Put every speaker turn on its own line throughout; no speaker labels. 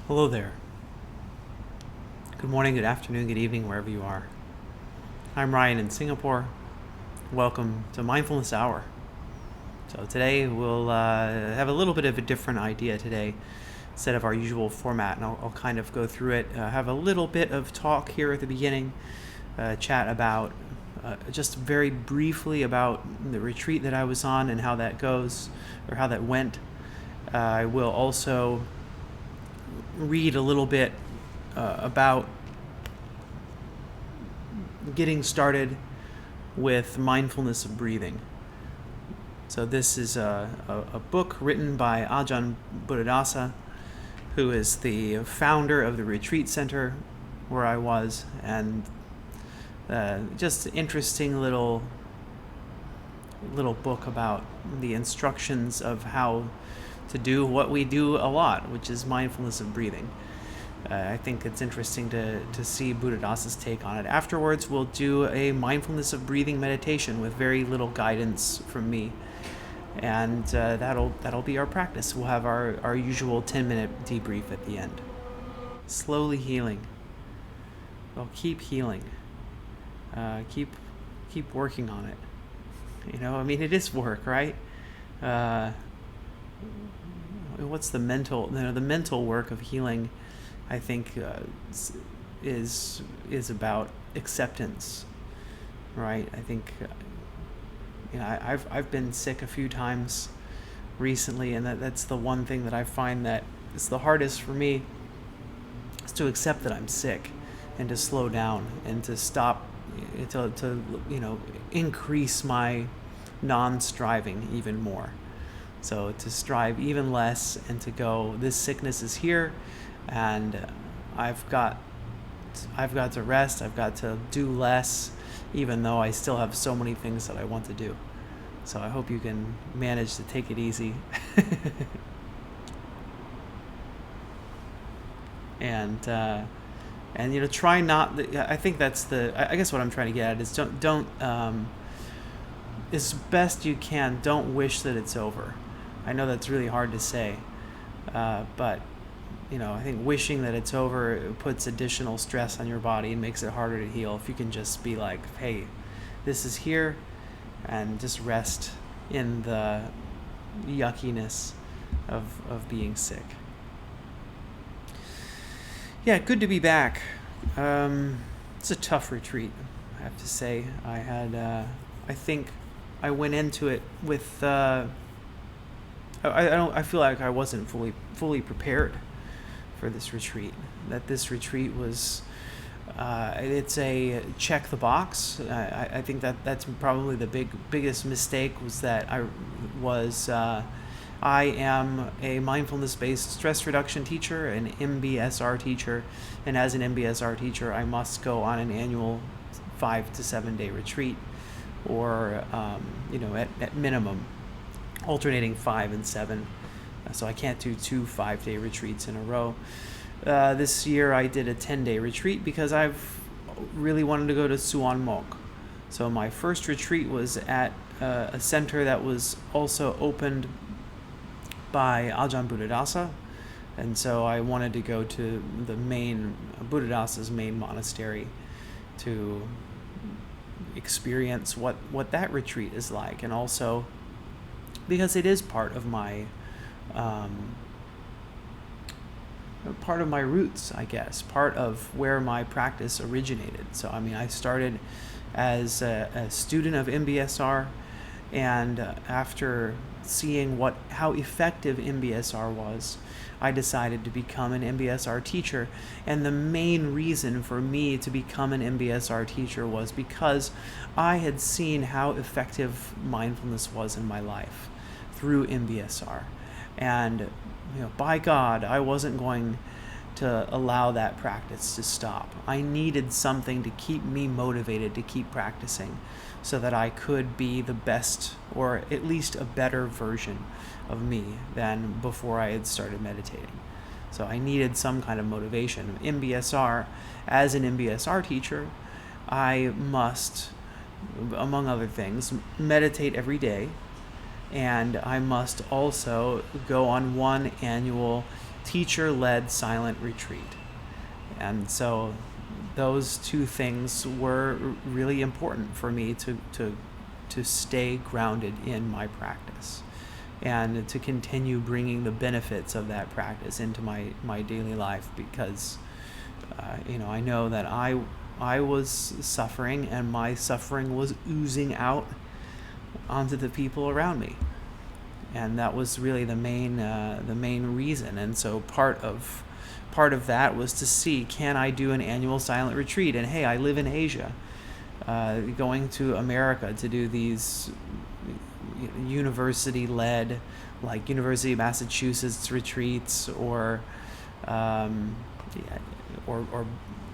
Hello there. Good morning, good afternoon, good evening, wherever you are. I'm Ryan in Singapore. Welcome to Mindfulness Hour. So today we'll have a little bit of a different idea today instead of our usual format, and I'll kind of go through it, have a little bit of talk here at the beginning, chat about just very briefly about the retreat that I was on and how that goes, or how that went. I will also read a little bit about getting started with mindfulness of breathing. So this is a book written by Ajahn Buddadasa, who is the founder of the retreat center where I was, and just interesting little book about the instructions of how to do what we do a lot, which is mindfulness of breathing. I think it's interesting to see Buddhadasa's take on it. Afterwards, we'll do a mindfulness of breathing meditation with very little guidance from me, and that'll be our practice. We'll have our usual 10-minute debrief at the end. Slowly healing. Well, keep healing. Keep working on it. It is work, right? What's the mental? The mental work of healing, I think, is about acceptance, right? I think, I've been sick a few times recently, and that's the one thing that I find that is the hardest for me, is to accept that I'm sick, and to slow down, and to stop, to increase my non-striving even more. So to strive even less, and to go, this sickness is here, and I've got to rest, I've got to do less, even though I still have so many things that I want to do. So I hope you can manage to take it easy. and try not, I think that's I guess what I'm trying to get at is don't as best you can, don't wish that it's over. I know that's really hard to say, but I think wishing that it's over, it puts additional stress on your body and makes it harder to heal. If you can just be like, hey, this is here, and just rest in the yuckiness of being sick. Yeah, good to be back. It's a tough retreat, I have to say. I think I went into it with I feel like I wasn't fully prepared for this retreat. That this retreat was it's a check the box. I think that's probably the biggest mistake, was that I am a mindfulness-based stress reduction teacher, an MBSR teacher, and as an MBSR teacher, I must go on an annual 5 to 7 day retreat, or at minimum alternating 5 and 7. So I can't do 2 5-day retreats in a row. This year I did a 10-day retreat because I've really wanted to go to Suan Mok. So my first retreat was at a center that was also opened by Ajahn Buddadasa, and so I wanted to go to the Buddhadasa's main monastery to experience what that retreat is like, and also because it is part of my roots, I guess, part of where my practice originated. So I started as a student of MBSR, and after seeing how effective MBSR was, I decided to become an MBSR teacher. And the main reason for me to become an MBSR teacher was because I had seen how effective mindfulness was in my life through MBSR. And by God, I wasn't going to allow that practice to stop. I needed something to keep me motivated to keep practicing, so that I could be the best, or at least a better version of me than before I had started meditating. So I needed some kind of motivation. MBSR, as an MBSR teacher, I must, among other things, meditate every day, and I must also go on one annual teacher-led silent retreat. And so those two things were really important for me to stay grounded in my practice and to continue bringing the benefits of that practice into my daily life, because I know that I was suffering, and my suffering was oozing out onto the people around me, and that was really the main reason. And so part of that was to see, can I do an annual silent retreat? And hey, I live in Asia. Going to America to do these university-led, like University of Massachusetts retreats, or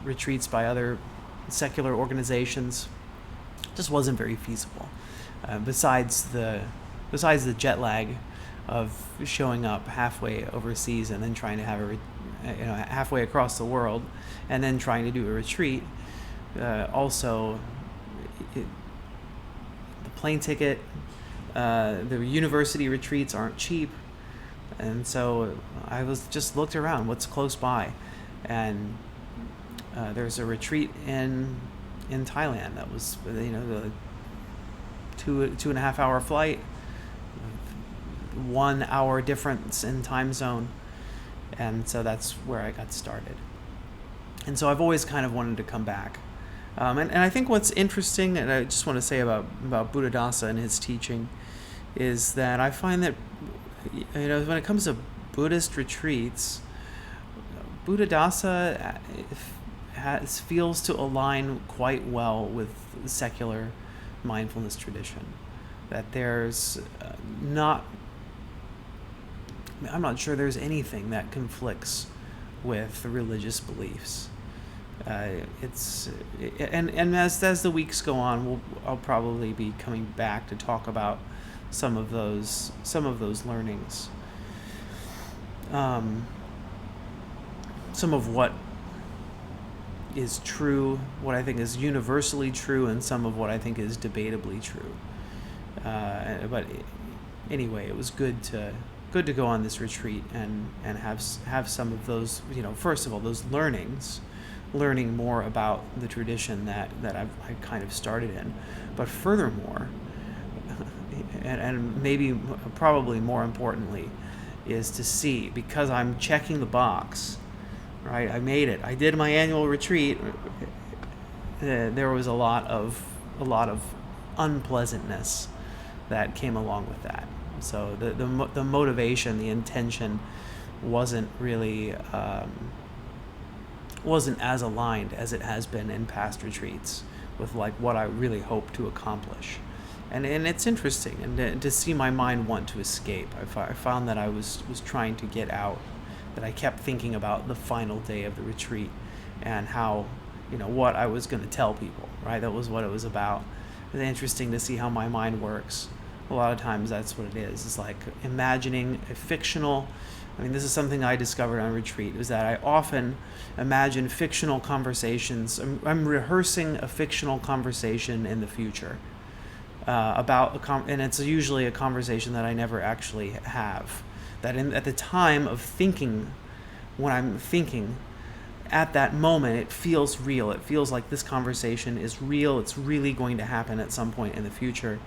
retreats by other secular organizations, just wasn't very feasible. Besides the jet lag of showing up halfway overseas and then trying to have halfway across the world and then trying to do a retreat. Also, the plane ticket, the university retreats aren't cheap, and so I was just looked around what's close by, and there's a retreat in Thailand that was the 2.5 hour flight, 1 hour difference in time zone, and so that's where I got started. And so I've always kind of wanted to come back. And I think what's interesting, and I just want to say about Buddadasa and his teaching, is that I find that when it comes to Buddhist retreats, Buddadasa feels to align quite well with the secular mindfulness tradition. That there's I'm not sure there's anything that conflicts with religious beliefs. And as the weeks go on, I'll probably be coming back to talk about some of those learnings, some of what is true, what I think is universally true, and some of what I think is debatably true. But anyway, it was good to go on this retreat and have some of those, first of all, those learning more about the tradition that I kind of started in. But furthermore, and maybe probably more importantly, is to see, because I'm checking the box, right? I made it. I did my annual retreat. There was a lot of unpleasantness that came along with that. So the motivation, the intention, wasn't really wasn't as aligned as it has been in past retreats with like what I really hope to accomplish. And it's interesting, and to see my mind want to escape. I found that I was trying to get out, that I kept thinking about the final day of the retreat and how, what I was going to tell people, right? That was what it was about. It's interesting to see how my mind works. A lot of times that's what it is. It's like imagining a fictional, this is something I discovered on retreat, is that I often imagine fictional conversations. I'm rehearsing a fictional conversation in the future and it's usually a conversation that I never actually have. That at the time of thinking, when I'm thinking, at that moment, it feels real. It feels like this conversation is real. It's really going to happen at some point in the future.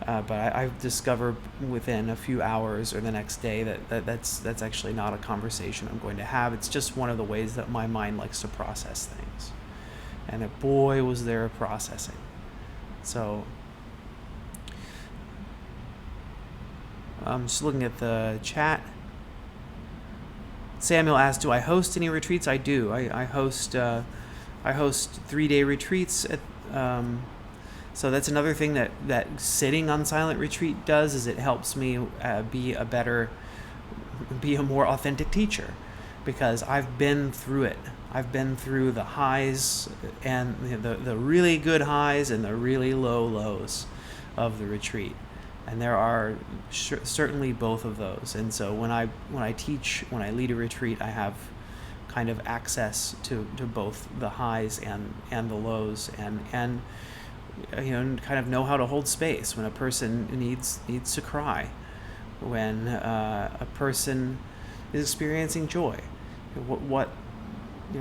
But I've discovered within a few hours or the next day that's actually not a conversation I'm going to have. It's just one of the ways that my mind likes to process things. And boy, was there processing. So I'm just looking at the chat. Samuel asked, do I host any retreats? I do. I host 3-day retreats at so that's another thing that sitting on silent retreat does, is it helps me be a more authentic teacher, because I've been through it. I've been through the highs and the really good highs and the really low lows of the retreat. And there are certainly both of those. And so when I teach, when I lead a retreat, I have kind of access to both the highs and the lows, and kind of know how to hold space when a person needs to cry, when a person is experiencing joy. What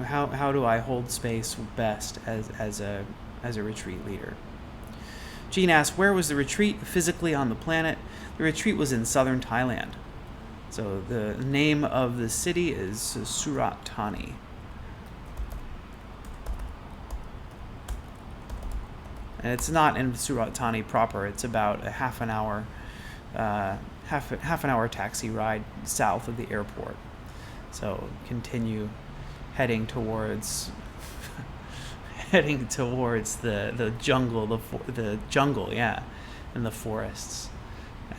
how do I hold space best as a retreat leader? Jean asks, where was the retreat physically on the planet? The retreat was in southern Thailand. So the name of the city is Surat Thani. And it's not in Surat Thani proper. It's about a half an hour taxi ride south of the airport. So continue heading towards the jungle, and the forests.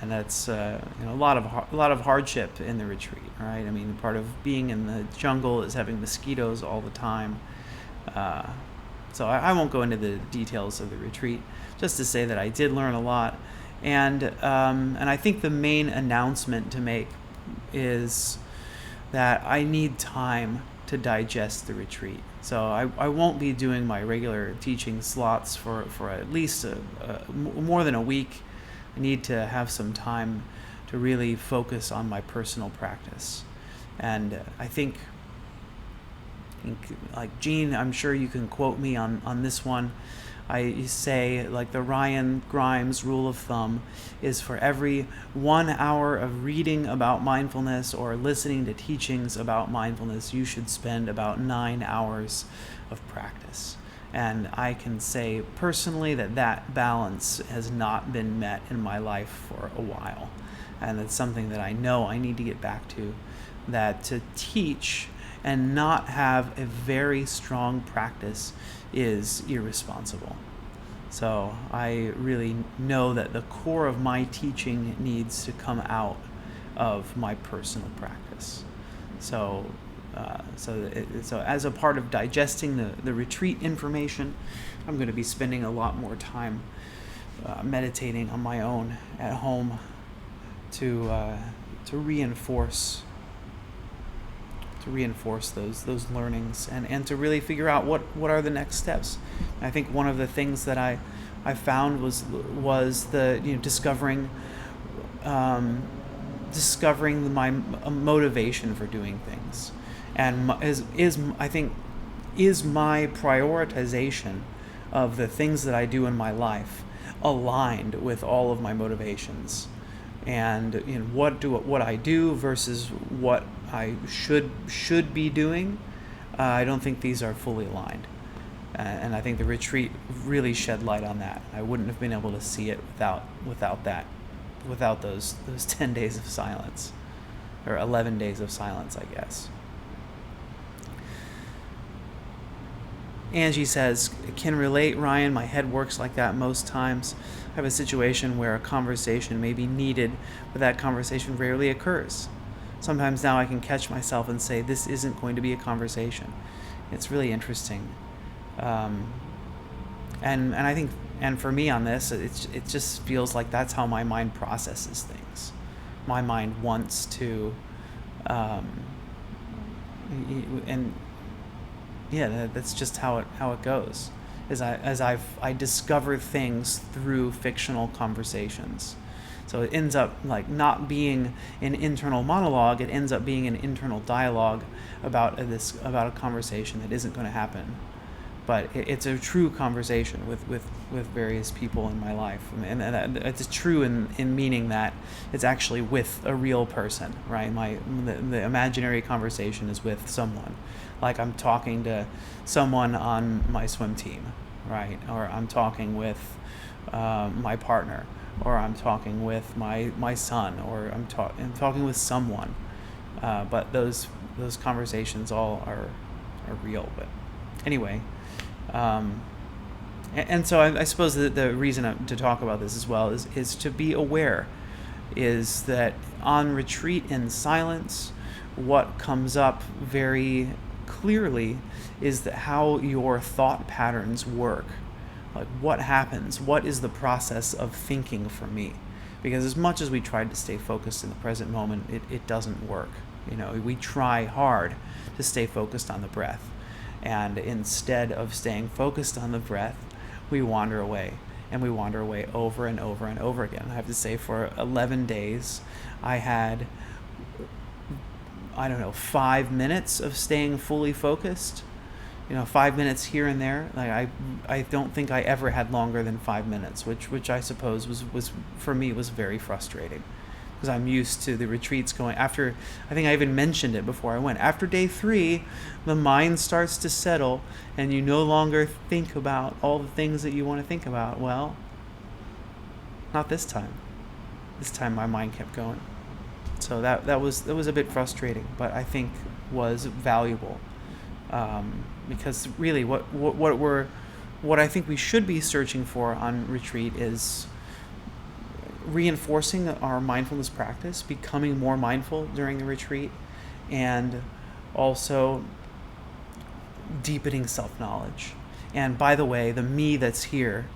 And that's a lot of hardship in the retreat, right? I mean, part of being in the jungle is having mosquitoes all the time. So I won't go into the details of the retreat, just to say that I did learn a lot, and I think the main announcement to make is that I need time to digest the retreat. So I won't be doing my regular teaching slots for at least more than a week. I need to have some time to really focus on my personal practice. And I think, like Jean, I'm sure you can quote me on this one. I say, like, the Ryan Grimes rule of thumb is for every 1 hour of reading about mindfulness or listening to teachings about mindfulness, you should spend about 9 hours of practice. And I can say personally that balance has not been met in my life for a while. And it's something that I know I need to get back to, that to teach and not have a very strong practice is irresponsible. So I really know that the core of my teaching needs to come out of my personal practice. So as a part of digesting the retreat information, I'm going to be spending a lot more time meditating on my own at home to reinforce those learnings and to really figure out what are the next steps. And I think one of the things that I found was the discovering my motivation for doing things, and I think my prioritization of the things that I do in my life aligned with all of my motivations, and what I do versus what I should be doing. I don't think these are fully aligned, and I think the retreat really shed light on that. I wouldn't have been able to see it without those 10 days of silence, or 11 days of silence, I guess. Angie says, can relate, Ryan. My head works like that most times. I have a situation where a conversation may be needed, but that conversation rarely occurs. Sometimes now I can catch myself and say, this isn't going to be a conversation. It's really interesting. And I think, and for me on this, it just feels like that's how my mind processes things. My mind wants to, that's just how it goes. I discover things through fictional conversations. So it ends up like not being an internal monologue. It ends up being an internal dialogue about a conversation that isn't going to happen. But it's a true conversation with various people in my life, and it's true in meaning that it's actually with a real person, right? The imaginary conversation is with someone, like I'm talking to someone on my swim team, right? Or I'm talking with my partner, or I'm talking with my son, or I'm talking with someone. But those conversations all are real. But anyway. And so I suppose that the reason to talk about this as well is to be aware, is that on retreat in silence, what comes up very clearly is that how your thought patterns work. Like, what happens? What is the process of thinking for me? Because as much as we tried to stay focused in the present moment, it doesn't work. We try hard to stay focused on the breath. And instead of staying focused on the breath, we wander away. And we wander away over and over and over again. I have to say, for 11 days, I had I don't know, 5 minutes of staying fully focused. 5 minutes here and there. Like I don't think I ever had longer than 5 minutes, which I suppose was for me was very frustrating, because I'm used to the retreats going after. I think I even mentioned it before I went. After day 3, the mind starts to settle, and you no longer think about all the things that you want to think about. Well, not this time. This time my mind kept going. So that was a bit frustrating, but I think was valuable, because really what I think we should be searching for on retreat is reinforcing our mindfulness practice, becoming more mindful during the retreat, and also deepening self-knowledge. And by the way, the me that's here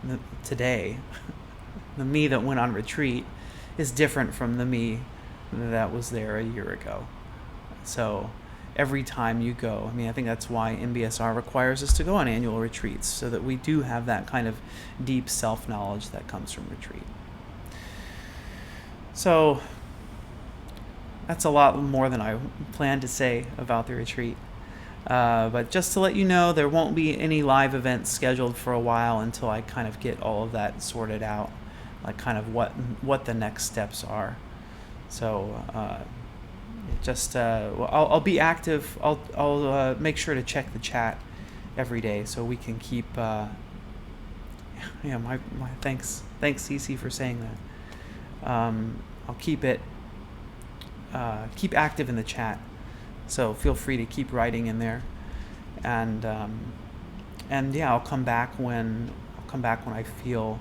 today, the me that went on retreat, is different from the me that was there a year ago. So every time you go, I think that's why MBSR requires us to go on annual retreats, so that we do have that kind of deep self-knowledge that comes from retreat. So that's a lot more than I planned to say about the retreat. But just to let you know, there won't be any live events scheduled for a while until I kind of get all of that sorted out, like kind of what the next steps are. So I'll be active. I'll make sure to check the chat every day so we can keep. My thanks Cece for saying that. I'll keep active in the chat, so feel free to keep writing in there, and yeah, I'll come back when I feel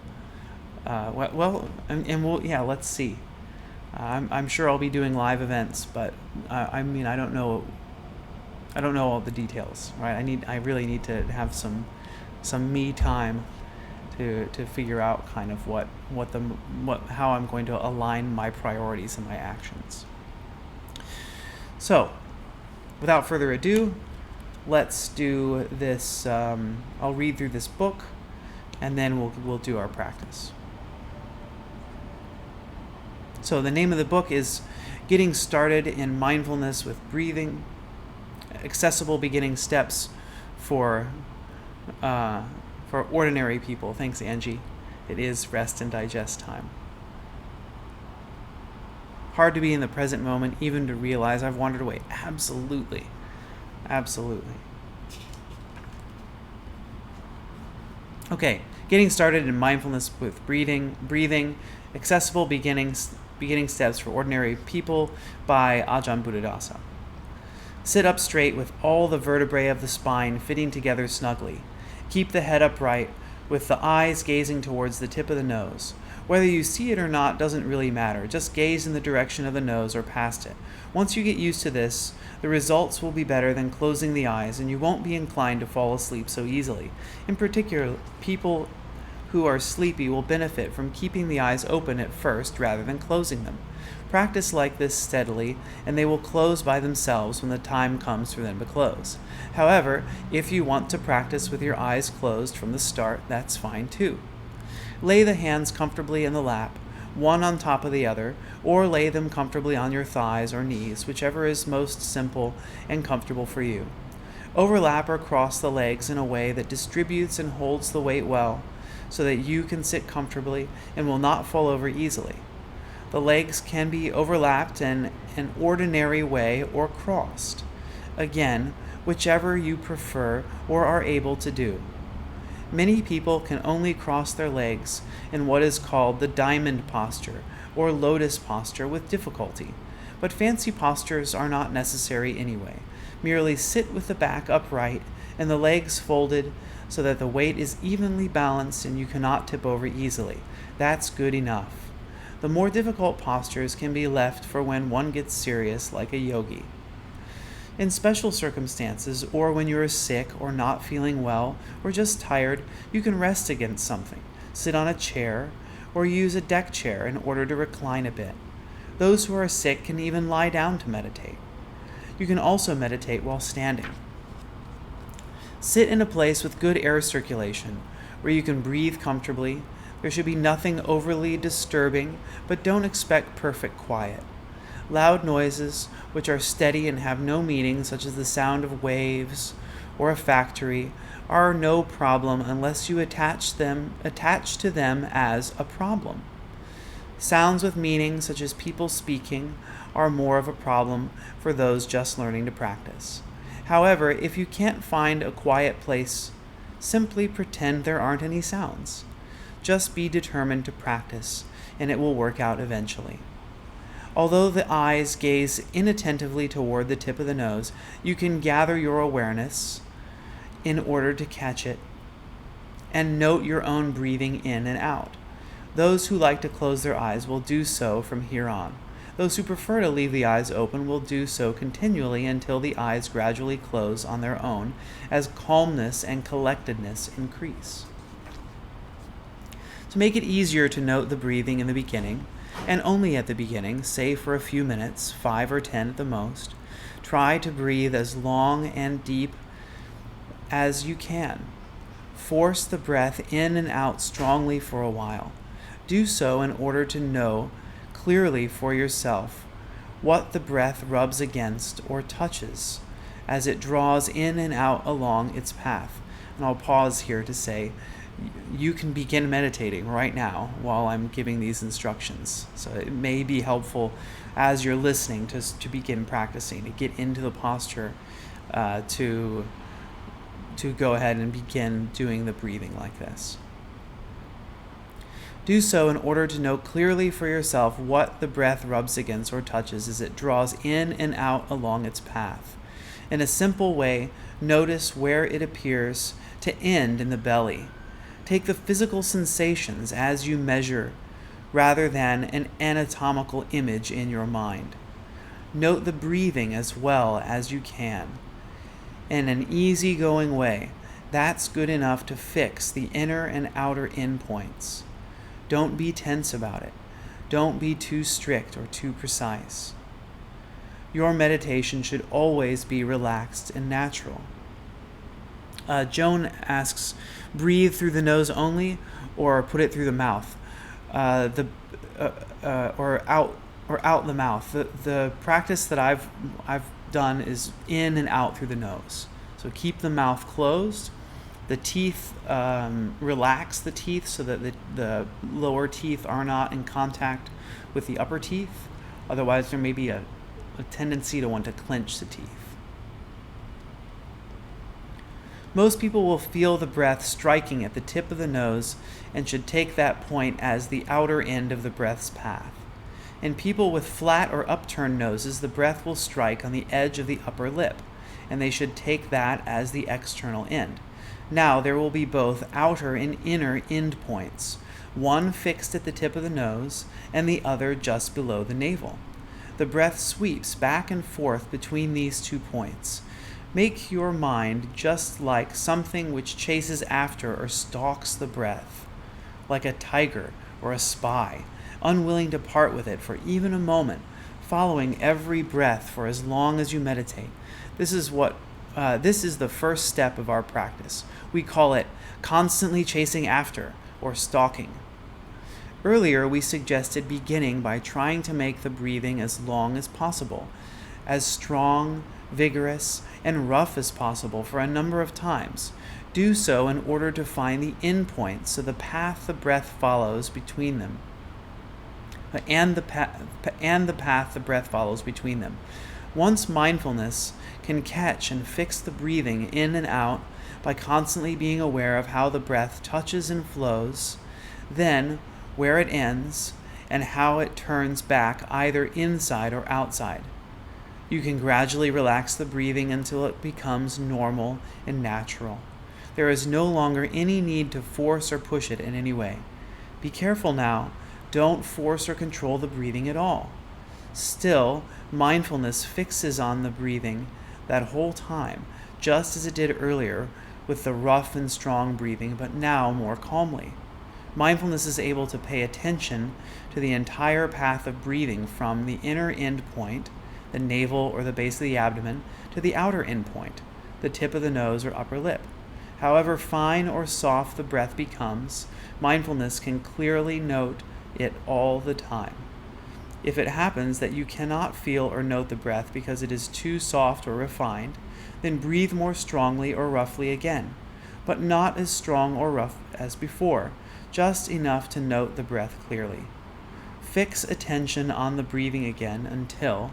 let's see. I'm sure I'll be doing live events, but I don't know all the details, right? I really need to have some me time to figure out kind of how I'm going to align my priorities and my actions. So, without further ado, let's do this. I'll read through this book, and then we'll do our practice. So the name of the book is Getting Started in Mindfulness with Breathing, Accessible Beginning Steps for Ordinary People. Thanks, Angie. It is rest and digest time. Hard to be in the present moment, even to realize I've wandered away. Absolutely. Okay, Getting Started in Mindfulness with Breathing, Accessible Beginning Steps for Ordinary People by Ajahn Buddadasa. Sit up straight with all the vertebrae of the spine fitting together snugly. Keep the head upright with the eyes gazing towards the tip of the nose. Whether you see it or not doesn't really matter. Just gaze in the direction of the nose or past it. Once you get used to this, the results will be better than closing the eyes, and you won't be inclined to fall asleep so easily. In particular, people who are sleepy will benefit from keeping the eyes open at first rather than closing them. Practice like this steadily, and they will close by themselves when the time comes for them to close. However, if you want to practice with your eyes closed from the start, that's fine too. Lay the hands comfortably in the lap, one on top of the other, or lay them comfortably on your thighs or knees, whichever is most simple and comfortable for you. Overlap or cross the legs in a way that distributes and holds the weight well, so that you can sit comfortably and will not fall over easily. The legs can be overlapped in an ordinary way or crossed. Again, whichever you prefer or are able to do. Many people can only cross their legs in what is called the diamond posture or lotus posture with difficulty, but fancy postures are not necessary anyway. Merely sit with the back upright and the legs folded so that the weight is evenly balanced and you cannot tip over easily. That's good enough. The more difficult postures can be left for when one gets serious, like a yogi. In special circumstances, or when you are sick or not feeling well or just tired, you can rest against something, sit on a chair, or use a deck chair in order to recline a bit. Those who are sick can even lie down to meditate. You can also meditate while standing. Sit in a place with good air circulation, where you can breathe comfortably. There should be nothing overly disturbing, but don't expect perfect quiet. Loud noises, which are steady and have no meaning, such as the sound of waves or a factory, are no problem unless you attach to them as a problem. Sounds with meaning, such as people speaking, are more of a problem for those just learning to practice. However, if you can't find a quiet place, simply pretend there aren't any sounds. Just be determined to practice, and it will work out eventually. Although the eyes gaze inattentively toward the tip of the nose, you can gather your awareness in order to catch it and note your own breathing in and out. Those who like to close their eyes will do so from here on. Those who prefer to leave the eyes open will do so continually until the eyes gradually close on their own as calmness and collectedness increase. To make it easier to note the breathing in the beginning, and only at the beginning, say for a few minutes, 5 or 10 at the most, try to breathe as long and deep as you can. Force the breath in and out strongly for a while. Do so in order to know clearly for yourself what the breath rubs against or touches as it draws in and out along its path. And I'll pause here to say you can begin meditating right now while I'm giving these instructions. So it may be helpful as you're listening to begin practicing, to get into the posture to go ahead and begin doing the breathing like this. Do so in order to know clearly for yourself what the breath rubs against or touches as it draws in and out along its path. In a simple way, notice where it appears to end in the belly. Take the physical sensations as you measure, rather than an anatomical image in your mind. Note the breathing as well as you can. In an easygoing way, that's good enough to fix the inner and outer endpoints. Don't be tense about it. Don't be too strict or too precise. Your meditation should always be relaxed and natural. Joan asks, breathe through the nose only, or put it through the mouth, or out the mouth. The practice that I've done is in and out through the nose. So keep the mouth closed. The teeth, relax the teeth so that the lower teeth are not in contact with the upper teeth. Otherwise, there may be a tendency to want to clench the teeth. Most people will feel the breath striking at the tip of the nose and should take that point as the outer end of the breath's path. In people with flat or upturned noses, the breath will strike on the edge of the upper lip, and they should take that as the external end. Now, there will be both outer and inner end points, one fixed at the tip of the nose and the other just below the navel. The breath sweeps back and forth between these 2 points. Make your mind just like something which chases after or stalks the breath, like a tiger or a spy, unwilling to part with it for even a moment, following every breath for as long as you meditate. This is the first step of our practice. We call it constantly chasing after or stalking. Earlier, we suggested beginning by trying to make the breathing as long as possible, as strong, vigorous, and rough as possible for a number of times. Do so in order to find the end point, so the path the breath follows between them, and the path the breath follows between them. Once mindfulness can catch and fix the breathing in and out by constantly being aware of how the breath touches and flows, then where it ends and how it turns back either inside or outside. You can gradually relax the breathing until it becomes normal and natural. There is no longer any need to force or push it in any way. Be careful now. Don't force or control the breathing at all. Still, mindfulness fixes on the breathing that whole time, just as it did earlier with the rough and strong breathing, but now more calmly. Mindfulness is able to pay attention to the entire path of breathing from the inner end point, the navel or the base of the abdomen, to the outer end point, the tip of the nose or upper lip. However fine or soft the breath becomes, mindfulness can clearly note it all the time. If it happens that you cannot feel or note the breath because it is too soft or refined, then breathe more strongly or roughly again, but not as strong or rough as before, just enough to note the breath clearly. Fix attention on the breathing again until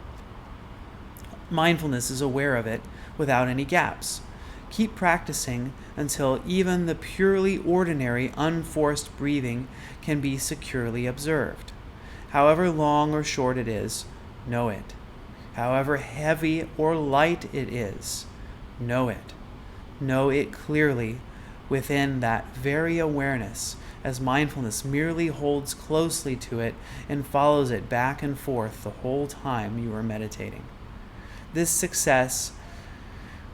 mindfulness is aware of it without any gaps. Keep practicing until even the purely ordinary, unforced breathing can be securely observed. However long or short it is, know it. However heavy or light it is, know it. Know it clearly within that very awareness, as mindfulness merely holds closely to it and follows it back and forth the whole time you are meditating. This success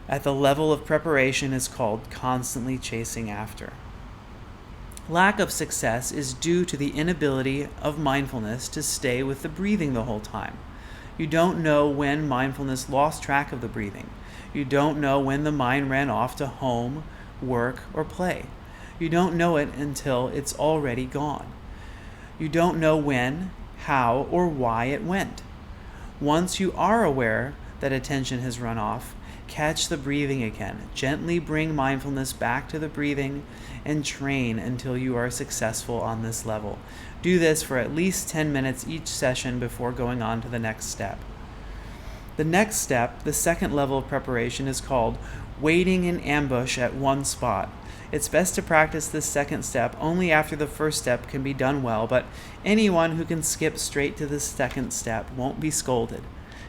at the level of preparation is called constantly chasing after. Lack of success is due to the inability of mindfulness to stay with the breathing the whole time. You don't know when mindfulness lost track of the breathing. You don't know when the mind ran off to home, work, or play. You don't know it until it's already gone. You don't know when, how, or why it went. Once you are aware that attention has run off, catch the breathing again. Gently bring mindfulness back to the breathing and train until you are successful on this level. Do this for at least 10 minutes each session before going on to the next step. The next step, the second level of preparation, is called waiting in ambush at one spot. It's best to practice this second step only after the first step can be done well, but anyone who can skip straight to the second step won't be scolded.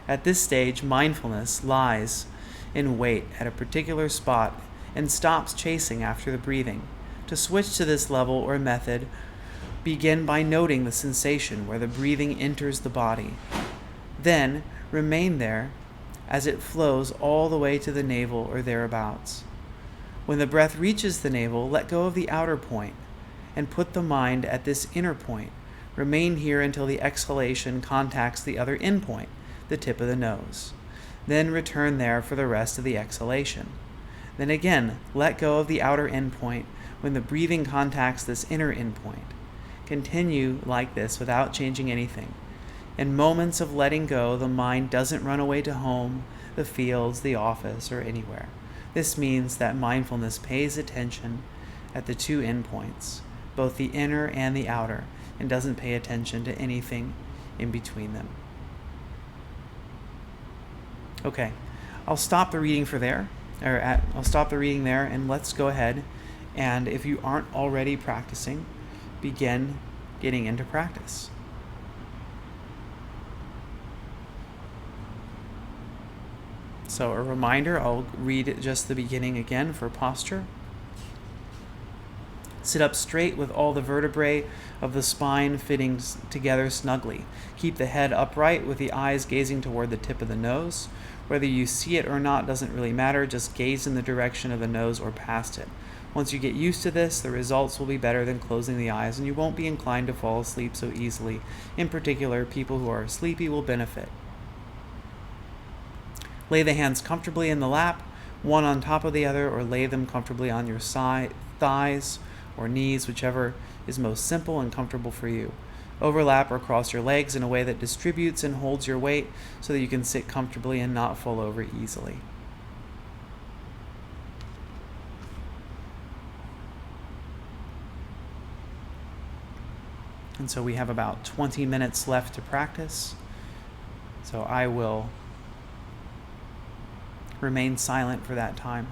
At this stage, mindfulness lies in wait at a particular spot and stops chasing after the breathing. To switch to this level or method, begin by noting the sensation where the breathing enters the body. Then remain there as it flows all the way to the navel or thereabouts. When the breath reaches the navel, let go of the outer point and put the mind at this inner point. Remain here until the exhalation contacts the other endpoint, the tip of the nose. Then return there for the rest of the exhalation. Then again, let go of the outer endpoint when the breathing contacts this inner endpoint. Continue like this without changing anything. In moments of letting go, the mind doesn't run away to home, the fields, the office, or anywhere. This means that mindfulness pays attention at the two endpoints, both the inner and the outer, and doesn't pay attention to anything in between them. Okay, I'll stop the reading I'll stop the reading there, and let's go ahead and, if you aren't already practicing, begin getting into practice. So a reminder, I'll read just the beginning again for posture. Sit up straight with all the vertebrae of the spine fitting together snugly. Keep the head upright with the eyes gazing toward the tip of the nose. Whether you see it or not doesn't really matter, just gaze in the direction of the nose or past it. Once you get used to this, the results will be better than closing the eyes, and you won't be inclined to fall asleep so easily. In particular, people who are sleepy will benefit. Lay the hands comfortably in the lap, one on top of the other, or lay them comfortably on your thighs or knees, whichever is most simple and comfortable for you. Overlap or cross your legs in a way that distributes and holds your weight so that you can sit comfortably and not fall over easily. And so we have about 20 minutes left to practice. So I will remain silent for that time.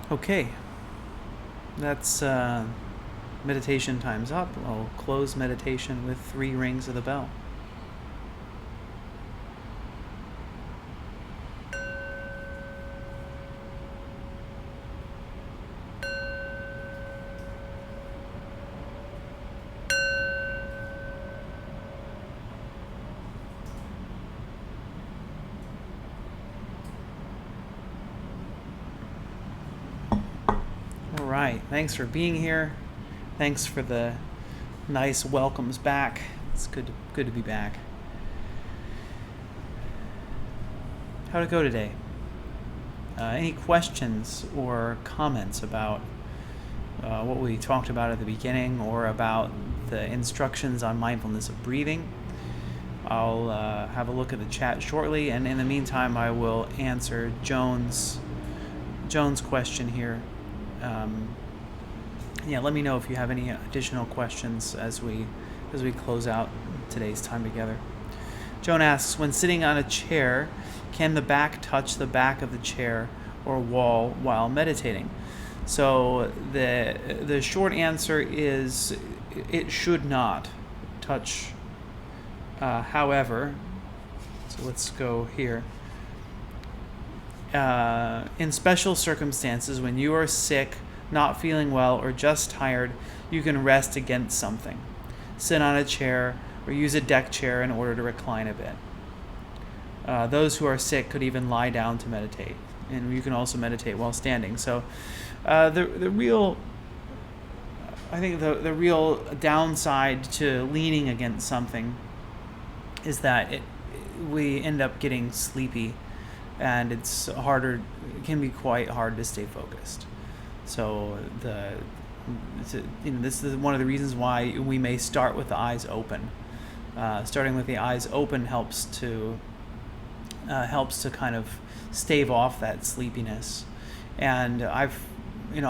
Okay, that's meditation time's up. I'll close meditation with 3 rings of the bell. All right, thanks for being here. Thanks for the nice welcomes back. It's good to be back. How'd it go today? Any questions or comments about what we talked about at the beginning, or about the instructions on mindfulness of breathing? I'll have a look at the chat shortly, and in the meantime I will answer Joan's question here. Let me know if you have any additional questions as we close out today's time together. Joan asks, when sitting on a chair, can the back touch the back of the chair or wall while meditating? So the short answer is it should not touch. However, so let's go here. In special circumstances, when you are sick, not feeling well, or just tired, you can rest against something. Sit on a chair or use a deck chair in order to recline a bit. Those who are sick could even lie down to meditate, and you can also meditate while standing. So the real downside to leaning against something is that we end up getting sleepy, and it can be quite hard to stay focused. So this is one of the reasons why we may start with the eyes open. Starting with the eyes open helps to kind of stave off that sleepiness. And I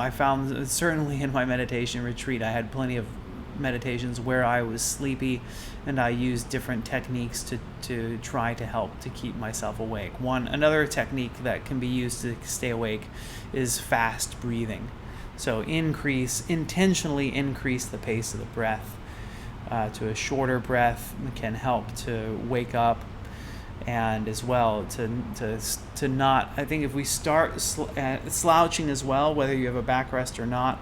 found, certainly in my meditation retreat, I had plenty of meditations where I was sleepy, and I used different techniques to try to help to keep myself awake. Another technique that can be used to stay awake is fast breathing. So intentionally increase the pace of the breath to a shorter breath can help to wake up, and as well to not, I think if we start slouching as well, whether you have a backrest or not,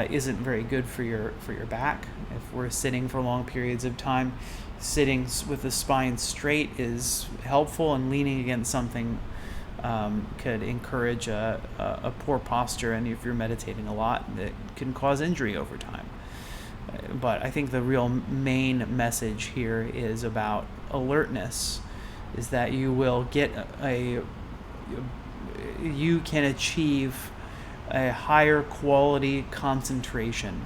isn't very good for your back. If we're sitting for long periods of time, sitting with the spine straight is helpful, and leaning against something could encourage a poor posture, and if you're meditating a lot, it can cause injury over time. But I think the real main message here is about alertness, is that you can achieve a higher quality concentration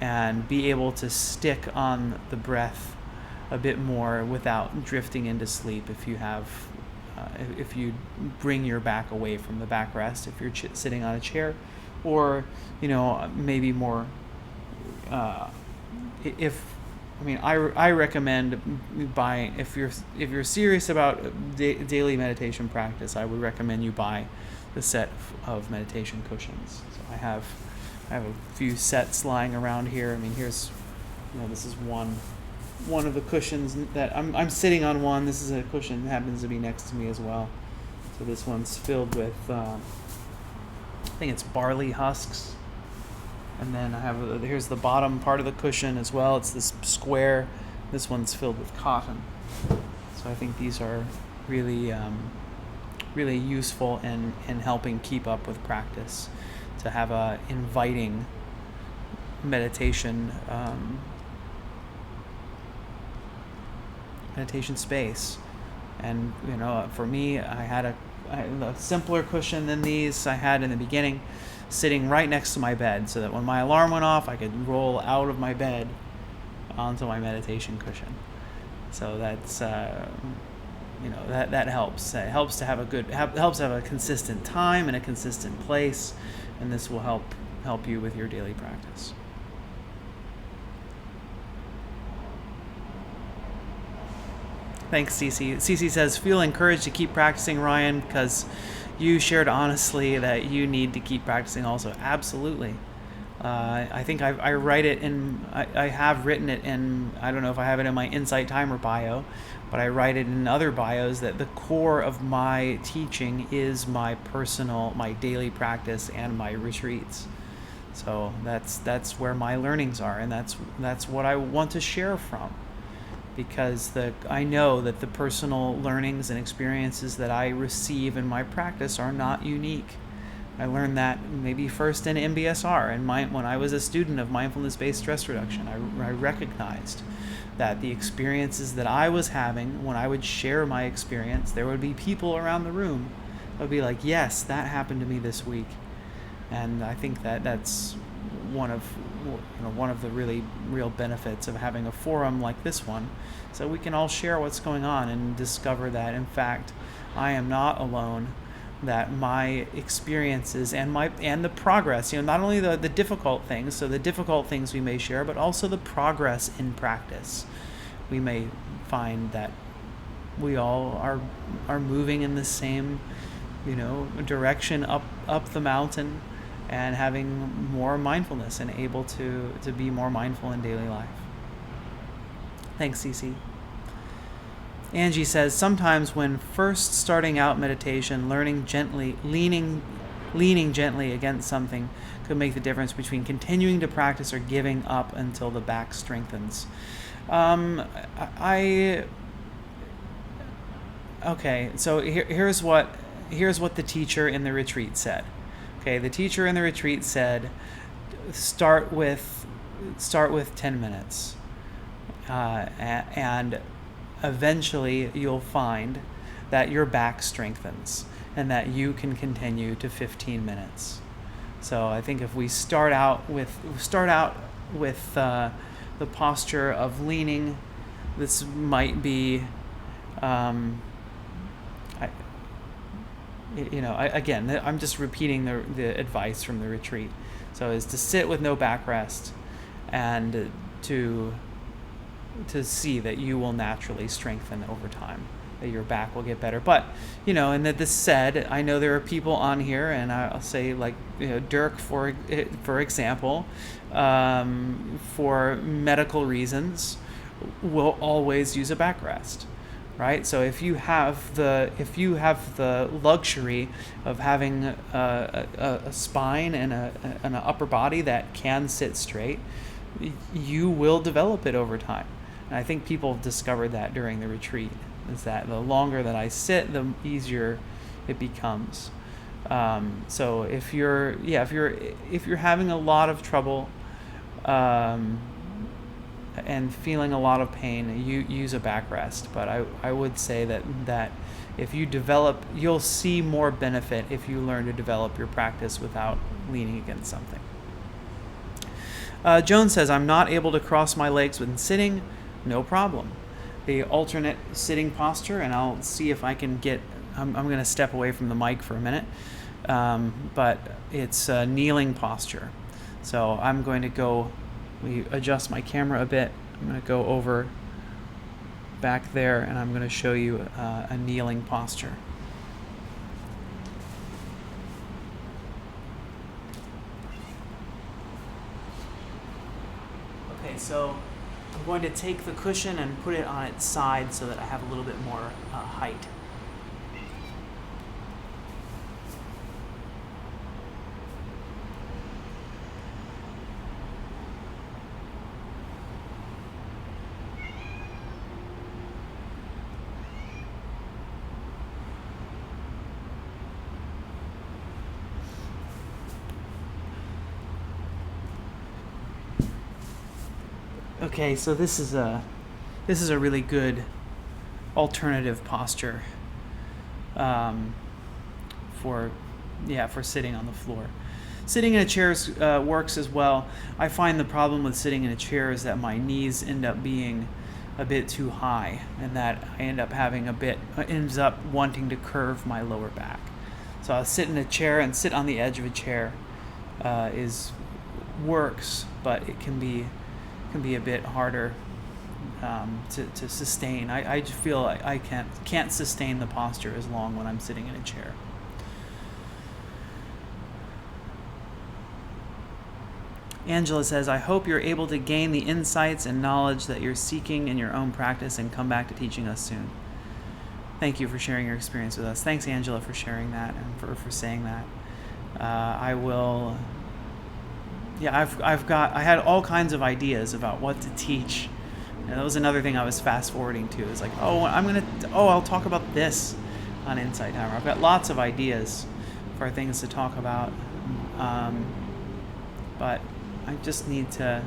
and be able to stick on the breath a bit more without drifting into sleep if you bring your back away from the backrest, if you're sitting on a chair, or maybe more I recommend buying, if you're serious about daily meditation practice, I would recommend you buy the set of meditation cushions. So I have a few sets lying around here. Here's this is one of the cushions that I'm sitting on. One, this is a cushion that happens to be next to me as well. So this one's filled with I think it's barley husks. And then here's the bottom part of the cushion as well. It's this square. This one's filled with cotton. So I think these are really, really useful in helping keep up with practice, to have a inviting meditation space. And for me, I had a simpler cushion than these I had in the beginning, sitting right next to my bed, so that when my alarm went off, I could roll out of my bed onto my meditation cushion. So that's that helps. It helps to have helps to have a consistent time and a consistent place, and this will help you with your daily practice. Thanks, Cece. Cece says, feel encouraged to keep practicing, Ryan, because you shared honestly that you need to keep practicing also. Absolutely. I think I write it in, I have written it in, I don't know if I have it in my Insight Timer bio, but I write it in other bios that the core of my teaching is my daily practice and my retreats. So that's where my learnings are, and that's what I want to share from, because I know that the personal learnings and experiences that I receive in my practice are not unique. I learned that maybe first in MBSR, and when I was a student of mindfulness-based stress reduction, I recognized that the experiences that I was having, when I would share my experience, there would be people around the room that would be like, yes, that happened to me this week. And I think that's one of the really real benefits of having a forum like this one, so we can all share what's going on and discover that, in fact, I am not alone, that my experiences and the progress, not only the difficult things, so the difficult things we may share, but also the progress in practice. We may find that we all are moving in the same, direction up the mountain, and having more mindfulness and able to be more mindful in daily life. Thanks, Cece. Angie says, sometimes when first starting out meditation, leaning gently against something could make the difference between continuing to practice or giving up until the back strengthens. Okay, so here's what the teacher in the retreat said. Okay, the teacher in the retreat said, start with 10 minutes, and eventually you'll find that your back strengthens and that you can continue to 15 minutes. So I think if we start out with the posture of leaning, this might be, I'm just repeating the advice from the retreat. So is to sit with no backrest, and to see that you will naturally strengthen over time, that your back will get better. But, and that this said, I know there are people on here, and I'll say, like, Dirk, for example, for medical reasons, will always use a backrest. Right, so if you have the luxury of having a spine and an upper body that can sit straight, you will develop it over time. And I think people discovered that during the retreat, is that the longer that I sit, the easier it becomes. So if you're having a lot of trouble and feeling a lot of pain, you use a backrest. But I would say that if you develop, you'll see more benefit if you learn to develop your practice without leaning against something. Joan says, I'm not able to cross my legs when sitting. No problem. The alternate sitting posture, and I'll see if I can get, I'm going to step away from the mic for a minute, but it's a kneeling posture. So I'm going to adjust my camera a bit. I'm going to go over back there, and I'm going to show you a kneeling posture. Okay, so I'm going to take the cushion and put it on its side so that I have a little bit more height. Okay, so this is a really good alternative posture for sitting on the floor. Sitting in a chair works as well. I find the problem with sitting in a chair is that my knees end up being a bit too high, and that I ends up wanting to curve my lower back. So I'll sit in a chair, and sit on the edge of a chair works, but it can be a bit harder to sustain. I just feel like I can't sustain the posture as long when I'm sitting in a chair. Angela says, I hope you're able to gain the insights and knowledge that you're seeking in your own practice and come back to teaching us soon. Thank you for sharing your experience with us. Thanks, Angela, for sharing that and for saying that. I will. Yeah, I had all kinds of ideas about what to teach. And that was another thing I was fast forwarding to. Is like, I'll talk about this on Insight Timer. I've got lots of ideas for things to talk about, but I just need to,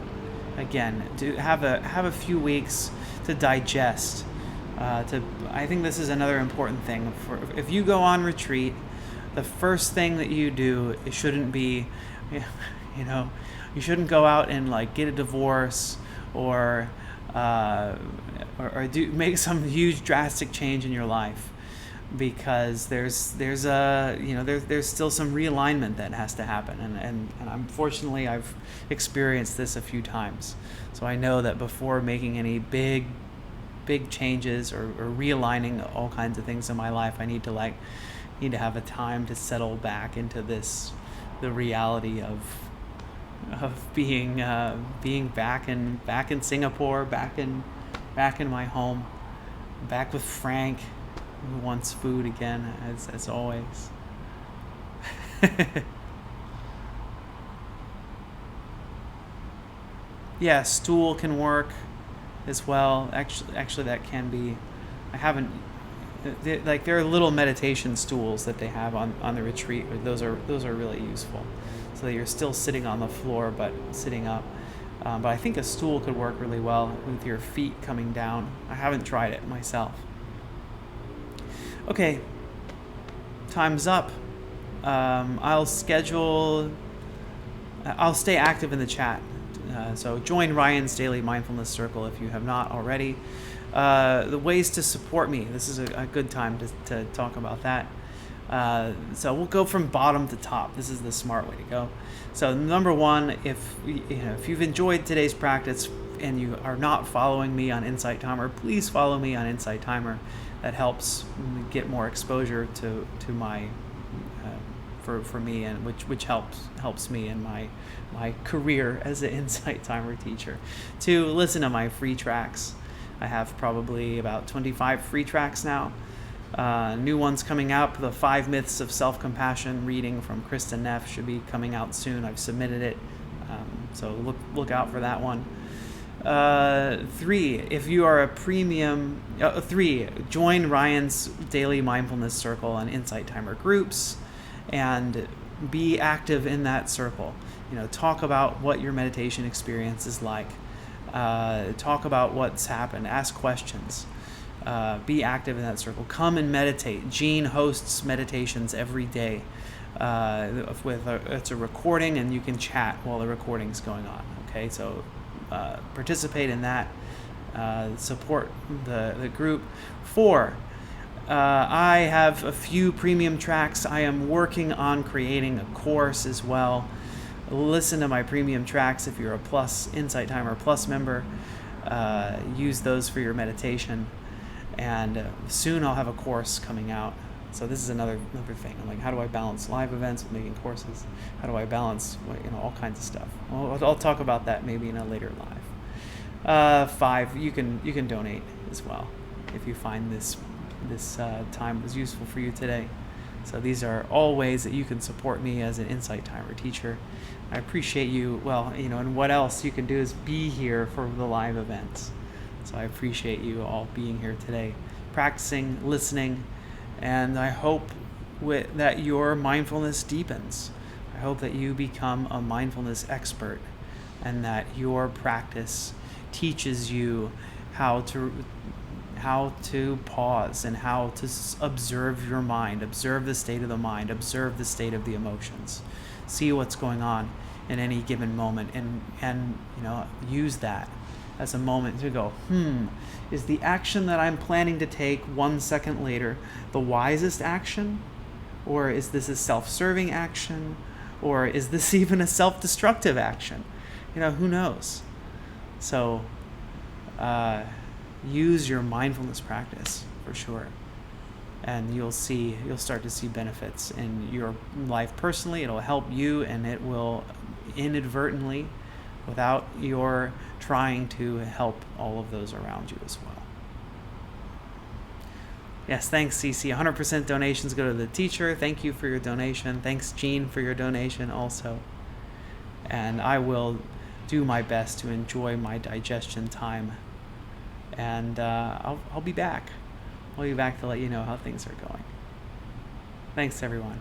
again, to have a few weeks to digest. I think this is another important thing. If you go on retreat, the first thing that you do, it shouldn't be, you shouldn't go out and like get a divorce or make some huge drastic change in your life, because there's still some realignment that has to happen, and unfortunately I've experienced this a few times. So I know that before making any big changes or realigning all kinds of things in my life, I need to have a time to settle back into the reality of being back in Singapore, back in my home, back with Frank, who wants food again, as always. Yeah, stool can work as well. Actually, that can be. I haven't. There are little meditation stools that they have on the retreat. Those are really useful, so that you're still sitting on the floor but sitting up. But I think a stool could work really well with your feet coming down. I haven't tried it myself. Okay, time's up. I'll stay active in the chat. So join Ryan's Daily Mindfulness Circle if you have not already. The ways to support me. This is a good time to talk about that. So we'll go from bottom to top. This is the smart way to go. So number one, if you've enjoyed today's practice and you are not following me on Insight Timer, please follow me on Insight Timer. That helps get more exposure to my for me, and which helps me in my career as an Insight Timer teacher. To listen to my free tracks. I have probably about 25 free tracks now. New ones coming out. The 5 Myths of Self-Compassion reading from Kristen Neff should be coming out soon. I've submitted it, so look out for that one. 3, if you are a premium. 3, join Ryan's Daily Mindfulness Circle and Insight Timer groups, and be active in that circle. Talk about what your meditation experience is like. Talk about what's happened. Ask questions. Be active in that circle. Come and meditate. Jean hosts meditations every day. It's a recording, and you can chat while the recording's going on. Okay, so participate in that. Support the group. 4, I have a few premium tracks. I am working on creating a course as well. Listen to my premium tracks if you're a Plus Insight Timer Plus member. Use those for your meditation, and soon I'll have a course coming out. So this is another thing. I'm like, how do I balance live events with making courses? How do I balance all kinds of stuff? Well, I'll talk about that maybe in a later live. 5, you can donate as well if you find this time was useful for you today. So these are all ways that you can support me as an Insight Timer teacher. I appreciate you. Well, and what else you can do is be here for the live events. So I appreciate you all being here today, practicing, listening, and I hope that your mindfulness deepens. I hope that you become a mindfulness expert, and that your practice teaches you how to pause and how to observe your mind, observe the state of the mind, observe the state of the emotions, see what's going on in any given moment, and use that as a moment to go, is the action that I'm planning to take 1 second later the wisest action? Or is this a self-serving action? Or is this even a self-destructive action? Who knows? So use your mindfulness practice for sure. And you'll start to see benefits in your life personally. It'll help you, and it will inadvertently, without your trying to, help all of those around you as well. Yes, thanks, Cece. 100% donations go to the teacher. Thank you for your donation. Thanks, Jean, for your donation also. And I will do my best to enjoy my digestion time. And I'll be back. I'll be back to let you know how things are going. Thanks, everyone.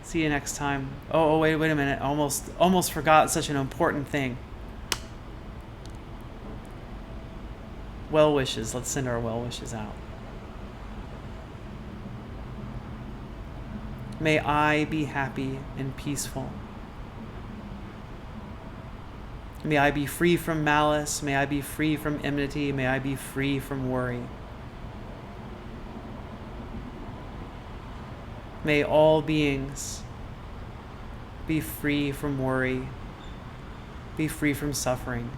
See you next time. Oh, wait a minute. Almost forgot such an important thing. Well wishes. Let's send our well wishes out. May I be happy and peaceful. May I be free from malice. May I be free from enmity. May I be free from worry. May all beings be free from worry, be free from suffering,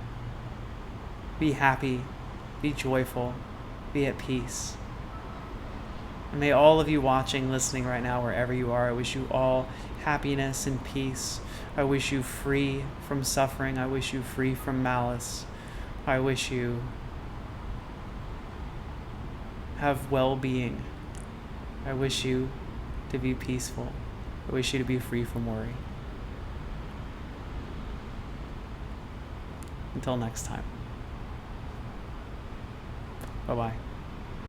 be happy, be joyful, be at peace. And may all of you watching, listening right now, wherever you are, I wish you all happiness and peace. I wish you free from suffering. I wish you free from malice. I wish you have well-being. I wish you to be peaceful. I wish you to be free from worry. Until next time. Bye-bye.